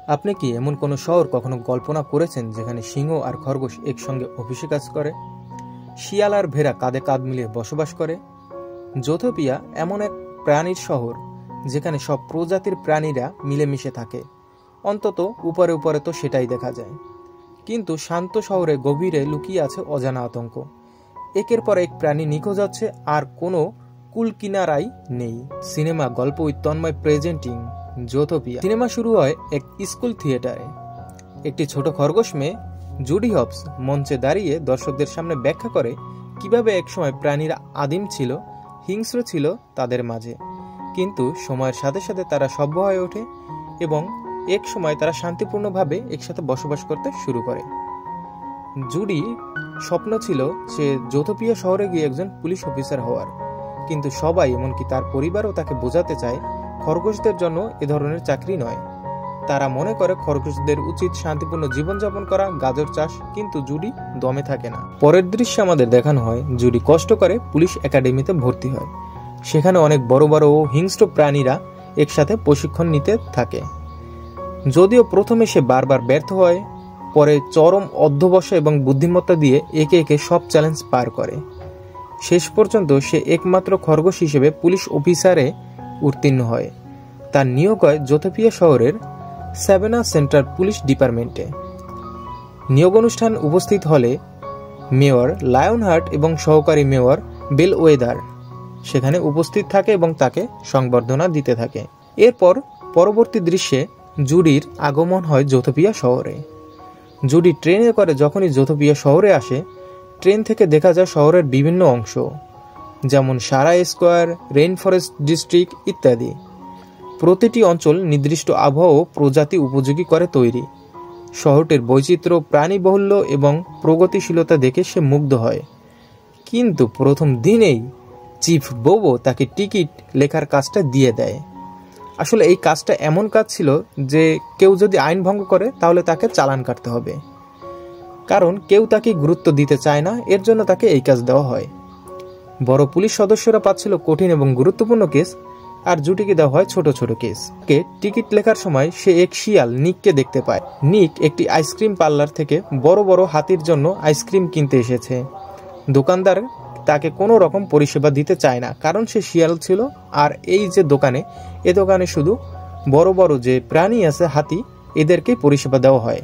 আপনি কি এমন কোনো শহর কখনো কল্পনা করেছেন যেখানে সিংহ আর খরগোশ একসঙ্গে অফিসে কাজ করে, শিয়াল আর ভেড়া কাঁধে কাঁধ মিলিয়ে বসবাস করে? জোথোপিয়া এমন এক প্রাণীর শহর যেখানে সব প্রজাতির প্রাণীরা মিলেমিশে থাকে। অন্তত উপরে উপরে তো সেটাই দেখা যায়, কিন্তু শান্ত শহরে গভীরে লুকিয়ে আছে অজানা আতঙ্ক। একের পর এক প্রাণী নিখোঁজ হচ্ছে আর কোনো কুলকিনারাই নেই। সিনেমা গল্প তন্ময় প্রেজেন্টিং জোথোপিয়া। সিনেমা শুরু হয় এক স্কুল থিয়েটারে। একটি ছোট খরগোশ মেয়ে জুডি হবস মঞ্চে দাঁড়িয়ে দর্শকদের সামনে ব্যাখ্যা করে কিভাবে একসময় প্রাণীরা আদিম ছিল, হিংস্র ছিল তাদের মাঝে, কিন্তু সময়ের সাথে সাথে তারা সভ্য হয়ে ওঠে এবং এক সময় তারা শান্তিপূর্ণভাবে একসাথে বসবাস করতে শুরু করে। জুডি স্বপ্ন ছিল সে জোথোপিয়া শহরে গিয়ে একজন পুলিশ অফিসার হওয়ার, কিন্তু সবাই এমনকি তার পরিবারও তাকে বোঝাতে চায় খরগোশদের জন্য এ ধরনের চাকরি নয়। তারা মনে করে খরগোশদের উচিত শান্তিপূর্ণ জীবনযাপন করা, গাজর চাষ, কিন্তু জুডি দমে থাকে না। পরের দৃশ্যে আমাদের দেখানো হয় জুডি কষ্ট করে পুলিশ একাডেমিতে ভর্তি হয়। সেখানে অনেক বড় বড় ও হিংস্র প্রাণীরা একসাথে প্রশিক্ষণ নিতে থাকে। যদিও প্রথমে সে বারবার ব্যর্থ হয়, পরে চরম অধ্যবসায় এবং বুদ্ধিমত্তা দিয়ে একে একে সব চ্যালেঞ্জ পার করে। শেষ পর্যন্ত সে একমাত্র খরগোশ হিসেবে পুলিশ অফিসারে উত্তীর্ণ হয়। তার নিয়োগ হয় জোথোপিয়া শহরের সাভানা সেন্ট্রাল পুলিশ ডিপার্টমেন্টে। নিয়োগ অনুষ্ঠান উপস্থিত হলে মেয়র লায়নহার্ট এবং সহকারী মেয়র বেলওয়েদার সেখানে উপস্থিত থাকে এবং তাকে সংবর্ধনা দিতে থাকে। এরপর পরবর্তী দৃশ্যে জুডির আগমন হয় জোথোপিয়া শহরে। জুডি ট্রেনে করে যখনই জোথোপিয়া শহরে আসে, ট্রেন থেকে দেখা যায় শহরের বিভিন্ন অংশ, যেমন সারা স্কোয়ার, রেইন ফরেস্ট ডিস্ট্রিক্ট ইত্যাদি। প্রতিটি অঞ্চল নির্দিষ্ট আবহাওয়া ও প্রজাতি উপযোগী করে তৈরি। শহরটির বৈচিত্র্য, প্রাণীবহুল্য এবং প্রগতিশীলতা দেখে সে মুগ্ধ হয়। কিন্তু প্রথম দিনেই চিফ বোবো তাকে টিকিট লেখার কাজটা দিয়ে দেয়। আসলে এই কাজটা এমন কাজ ছিল যে কেউ যদি আইন ভঙ্গ করে তাহলে তাকে চালান কাটতে হবে, কারণ কেউ তাকে গুরুত্ব দিতে চায় না, এর জন্য তাকে এই কাজ দেওয়া হয়। বড় পুলিশ সদস্যরা পাচ্ছিল কঠিন এবং গুরুত্বপূর্ণ কেস, আর জুডিকে দেওয়া হয় ছোট ছোট কেস। টিকিট লেখার সময় সে এক শিয়াল নিককে দেখতে পায়। নিক একটি আইসক্রিম পার্লার থেকে বড় বড় হাতির জন্য আইসক্রিম কিনতে এসেছে। দোকানদার তাকে কোনো রকম পরিষেবা দিতে চায় না, কারণ সে শিয়াল ছিল। আর এই যে এ দোকানে শুধু বড় বড় যে প্রাণী আছে, হাতি, এদেরকে পরিষেবা দেওয়া হয়।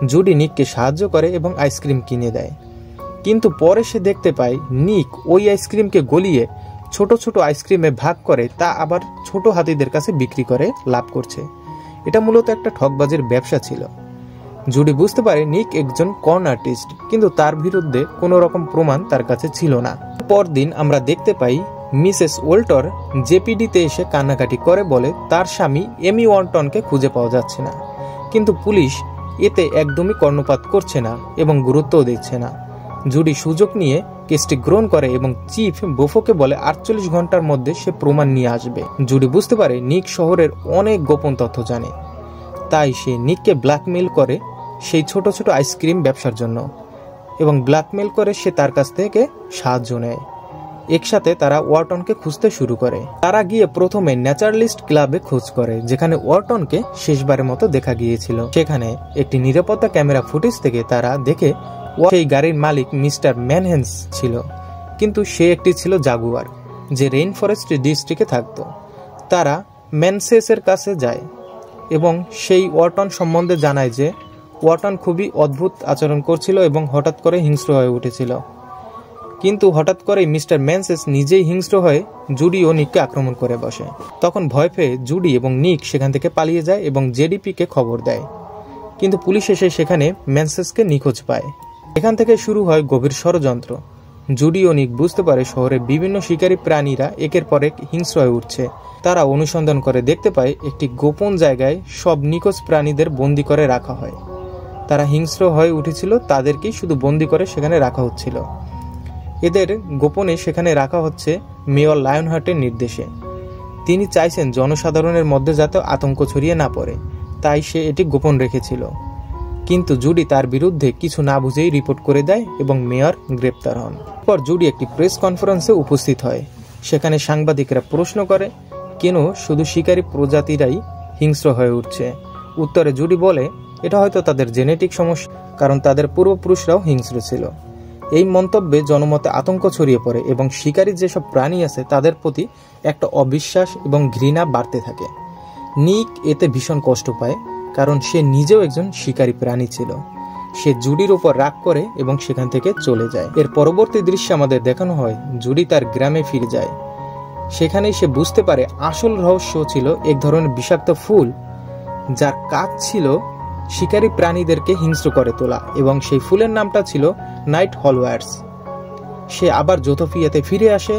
জুডি নিককে সাহায্য করে এবং আইসক্রিম কিনে দেয়, কিন্তু পরে সে দেখতে পায় নিক ওই আইসক্রিমকে গলিয়ে ছোট ছোট আইসক্রিমে ভাগ করে তা আবার ছোট হাতিদের কাছে বিক্রি করে লাভ করছে। এটা মূলত একটা ঠকবাজির ব্যবসা ছিল। জুডি বুঝতে পারে নিক একজন কর্ন আর্টিস্ট, কিন্তু তার বিরুদ্ধে কোনো রকম প্রমাণ তার কাছে ছিল না। পরদিন আমরা দেখতে পাই মিসেস ওল্টর জেপিডিতে এসে কান্নাকাটি করে, বলে তার স্বামী এমি ওয়ার্টনকে খুঁজে পাওয়া যাচ্ছে না, কিন্তু পুলিশ এতে একদমই কর্ণপাত করছে না এবং গুরুত্বও দিচ্ছে না। জুডি সুযোগ নিয়ে কেসটি গ্রহণ করে এবং চিফ বোফোকে বলে 48 ঘন্টার মধ্যে সে প্রমাণ নিয়ে আসবে। জুডি বুঝতে পারে নিক শহরের অনেক গোপন তথ্য জানে, তাই সে নিককে ব্ল্যাকমেইল করে সেই ছোট ছোট আইসক্রিম ব্যবসার জন্য, এবং ব্ল্যাকমেইল করে সে তার কাছ থেকে সাহায্য নেয়। একসাথে তারা ওয়ার্টনকে খুঁজতে শুরু করে। তারা গিয়ে প্রথমে ন্যাচারালিস্ট ক্লাবে খোঁজ করে, যেখানে ওয়ার্টনকে শেষবারের মতো দেখা গিয়েছিল। সেখানে একটি নিরাপত্তা ক্যামেরা ফুটেজ থেকে তারা দেখে সেই গাড়ির মালিক মিস্টার ম্যানহেন্স ছিল, কিন্তু সে একটি ছিল জাগুয়ার, যে রেইন ফরেস্ট ডিস্ট্রিক্টে থাকত। তারা ম্যানসেসের কাছে যায় এবং সেই ওয়ার্টন সম্বন্ধে জানায় যে ওয়ার্টন খুবই অদ্ভুত আচরণ করছিল এবং হঠাৎ করে হিংস্র হয়ে উঠেছিল। কিন্তু হঠাৎ করে মিস্টার ম্যানসেস নিজেই হিংস্র হয়ে জুডি ও নিককে আক্রমণ করে বসে। তখন ভয় পেয়ে জুডি এবং নিক সেখান থেকে পালিয়ে যায় এবং জেডিপিকে খবর দেয়, কিন্তু পুলিশ এসে সেখানে ম্যানসেসকে নিখোঁজ পায়। এখান থেকে শুরু হয় গভীর ষড়যন্ত্র। জুডি ও নিক বুঝতে পারে শহরে বিভিন্ন শিকারী প্রাণীরা একের পর এক হিংস্র হয়ে উঠছে। তারা অনুসন্ধান করে দেখতে পায় একটি গোপন জায়গায় সব নিখোঁজ প্রাণীদের বন্দি করে রাখা হয়। তারা হিংস্র হয়ে উঠেছিল, তাদেরকেই শুধু বন্দি করে সেখানে রাখা হচ্ছিল। এদের গোপনে সেখানে রাখা হচ্ছে মেয়র লায়নহার্টের নির্দেশে। তিনি চাইছেন জনসাধারণের মধ্যে যাতে আতঙ্ক ছড়িয়ে না পড়ে, তাই সে এটি গোপন রেখেছিল। কিন্তু জুডি তার বিরুদ্ধে কিছু না বুঝেই রিপোর্ট করে দেয় এবং মেয়র গ্রেপ্তার হন। পর জুডি একটি প্রেস কনফারেন্সে উপস্থিত হয়। সেখানে সাংবাদিকরা প্রশ্ন করে কেন শুধু শিকারী প্রজাতিরাই হিংস্র হয়ে উঠছে। উত্তরে জুডি বলে এটা হয়তো তাদের জেনেটিক সমস্যা, কারণ তাদের পূর্বপুরুষরাও হিংস্র ছিল। এই মন্তব্যে জনমতে আতঙ্ক ছড়িয়ে পড়ে এবং শিকারী যেসব প্রাণী আছে তাদের প্রতি একটা অবিশ্বাস এবং ঘৃণা বাড়তে থাকে। নিক এতে ভীষণ কষ্ট পায়, কারণ সে নিজেও একজন শিকারী প্রাণী ছিল। সে জুডির উপর রাগ করে এবং সেখান থেকে চলে যায়। এর পরবর্তী দৃশ্যে আমাদের দেখানো হয় জুডি তার গ্রামে ফিরে যায়। সেখানেই সে বুঝতে পারে আসল রহস্য ছিল এক ধরনের বিষাক্ত ফুল, যার কাজ ছিল শিকারী প্রাণীদেরকে হিংস্র করে তোলা, এবং সেই ফুলের নামটা ছিল নাইট হলওয়ার্স। সে আবার জোথোপিয়াতে ফিরে আসে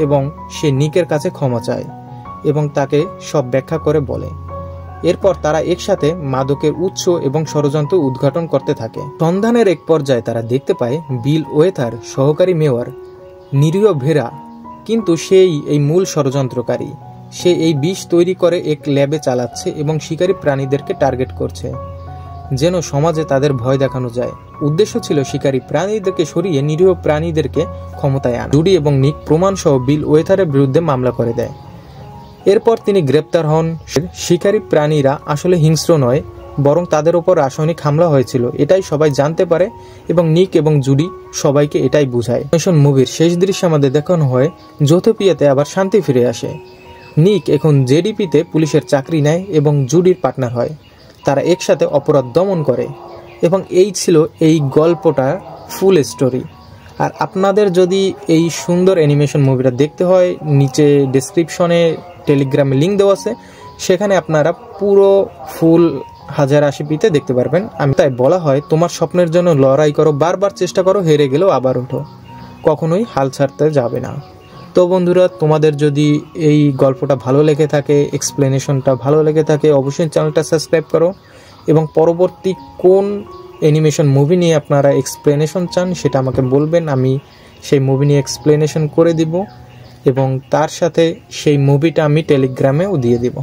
এবং সে নিকের কাছে ক্ষমা চায় এবং তাকে সব ব্যাখ্যা করে বলে। এরপর তারা একসাথে মাদকের উৎস এবং ষড়যন্ত্র উদ্ঘাটন করতে থাকে। সন্ধানের এক পর্যায়ে তারা দেখতে পায় বিল ওয়েথার সহকারী মেয়র নিরীহ ভেরা, কিন্তু সেই এই মূল ষড়যন্ত্রকারী। সে এই বিষ তৈরি করে এক ল্যাবে চালাচ্ছে এবং শিকারী প্রাণীদেরকে টার্গেট করছে, যেন সমাজে তাদের ভয় দেখানো যায়। উদ্দেশ্য ছিল শিকারী প্রাণীদেরকে সরিয়ে নিরীহ প্রাণীদেরকে ক্ষমতায় আনা। জুডি এবং নিক প্রমাণসহ বিল ওয়েথারের বিরুদ্ধে মামলা করে দেয়। এরপর তিনি গ্রেপ্তার হন। শিকারী প্রাণীরা আসলে হিংস্র নয়, বরং তাদের উপর রাসায়নিক হামলা হয়েছিল, এটাই সবাই জানতে পারে এবং নিক এবং জুডি সবাইকে এটাই বুঝায়। মুভির শেষ দৃশ্যে আমাদের দেখানো হয় জোথোপিয়াতে আবার শান্তি ফিরে আসে। নিক এখন জেডিপিতে পুলিশের চাকরি নেয় এবং জুডির পার্টনার হয়। তারা একসাথে অপরাধ দমন করে এবং এই ছিল এই গল্পটার ফুল স্টোরি। আর আপনাদের যদি এই সুন্দর অ্যানিমেশন মুভিটা দেখতে হয়, নিচে ডেসক্রিপশনে টেলিগ্রামে লিঙ্ক দেওয়া আছে, সেখানে আপনারা পুরো ফুল 1080p দেখতে পারবেন। আমি তাই বলা হয় তোমার স্বপ্নের জন্য লড়াই করো, বারবার চেষ্টা করো, হেরে গেলেও আবার ওঠো, কখনোই হাল ছাড়তে যাবে না। তো বন্ধুরা, তোমাদের যদি এই গল্পটা ভালো লেগে থাকে, এক্সপ্লেনেশনটা ভালো লেগে থাকে, অবশ্যই চ্যানেলটা সাবস্ক্রাইব করো এবং পরবর্তী কোন অ্যানিমেশন মুভি নিয়ে আপনারা এক্সপ্লেনেশন চান সেটা আমাকে বলবেন, আমি সেই মুভি নিয়ে এক্সপ্লেনেশন করে দিব এবং তার সাথে সেই মুভিটা আমি টেলিগ্রামেও দিয়ে দিব।